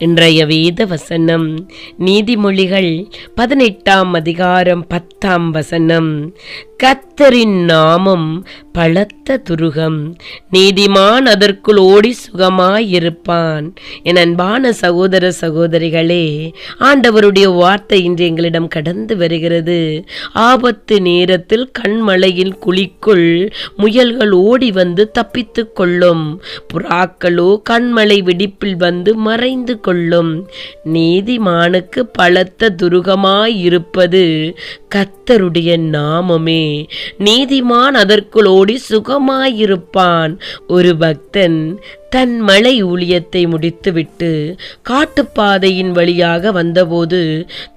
இன்றைய வேத வசனம் நீதிமொழிகள் 18ஆம் அதிகாரம் 10ஆம் வசனம். கர்த்தரின் நாமம் பலத்த துருகம், நீதிமான் அதற்குள் ஓடி சுகமாயிருப்பான். என் அன்பான சகோதர சகோதரிகளே, ஆண்டவருடைய வார்த்தை இன்று எங்களிடம் கடந்து வருகிறது. ஆபத்து நேரத்தில் கண்மலையின் குழிக்குள் முயல்கள் ஓடி வந்து தப்பித்து கொள்ளும், புறாக்களோ கண்மலை வெடிப்பில் வந்து மறைந்து கொள்ளும். நீதிமானுக்கு பலத்த துருகமாயிருப்பது கர்த்தருடைய நாமமே. நீதிமான் அதற்குள் ஓடி சுகமாயிருப்பான். ஒரு பக்தன் தன் மலை ஊழியத்தை முடித்துவிட்டு காட்டுப்பாதையின் வழியாக வந்தபோது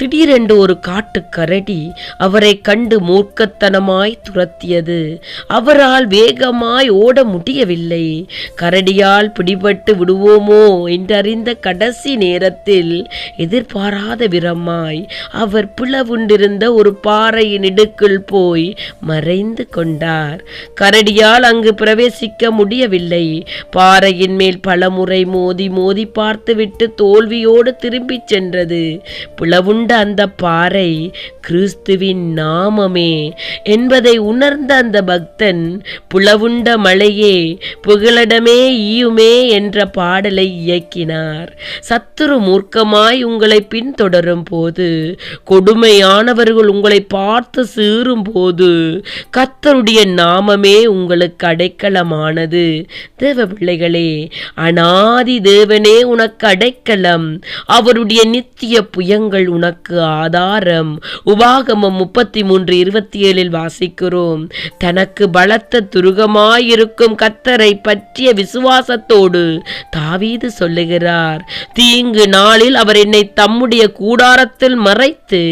திடீரென்று ஒரு காட்டுக்கரடி அவரை கண்டு மூர்க்கத்தனமாய் துரத்தியது. அவரால் வேகமாய் ஓட முடியவில்லை. கரடியால் பிடிபட்டு விடுவோமோ என்றறிந்த கடைசி நேரத்தில் எதிர்பாராத விதமாய் அவர் பிளவுண்டிருந்த ஒரு பாறையின் இடுக்குள் போய் மறைந்து கொண்டார். கரடியால் அங்கு பிரவேசிக்க முடியவில்லை. பாறை மேல் பலமுறை மோதி மோதி பார்த்துவிட்டு தோல்வியோடு திரும்பி சென்றது. பிளவுண்ட அந்த பாறை கிறிஸ்துவின் நாமமே என்பதை உணர்ந்த அந்த பக்தன் பிளவுண்ட மலையே புகலிடமே ஈயுமே என்ற பாடலை இயக்கினார். சத்துரு மூர்க்கமாய் உங்களை பின்தொடரும் போது, கொடுமையானவர்கள் உங்களை பார்த்து சீறும் போது, கர்த்தருடைய நாமமே உங்களுக்கு அடைக்கலமானது. தேவ பிள்ளைகளே, அநாதி தேவனே உனக்கு அடைக்கலம், அவருடைய நித்திய புயங்கள் உனக்கு ஆதாரம். உபாகமம் 33:27 வாசிக்கிறோம். தனக்கு பலத்த துருகமாயிருக்கும் கர்த்தரை பற்றிய விசுவாசத்தோடு தாவீது சொல்லுகிறார், தீங்கு நாளில் அவர் என்னை தம்முடைய கூடாரத்தில் மறைத்து,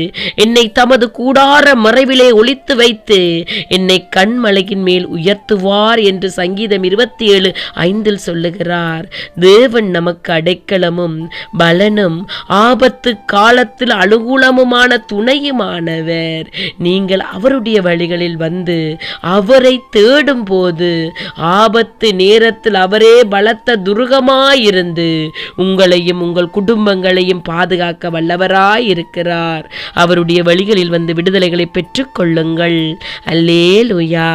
என்னை தமது கூடார மறைவிலே ஒளித்து வைத்து, என்னை கண்மலையின் மேல் உயர்த்துவார் என்று சங்கீதம் 27:5 சொல்லுகிறார். தேவன் நமக்கு அடைக்கலமும் பலனும் ஆபத்து காலத்தில் அனுகூலமுமான துணையுமானவர். நீங்கள் அவருடைய வழிகளில் வந்து அவரை தேடும் போது ஆபத்து நேரத்தில் அவரே பலத்த துருகமாயிருந்து உங்களையும் உங்கள் குடும்பங்களையும் பாதுகாக்க வல்லவராயிருக்கிறார். அவருடைய வழிகளில் வந்து விடுதலைகளை பெற்றுக் கொள்ளுங்கள். அல்லேலூயா.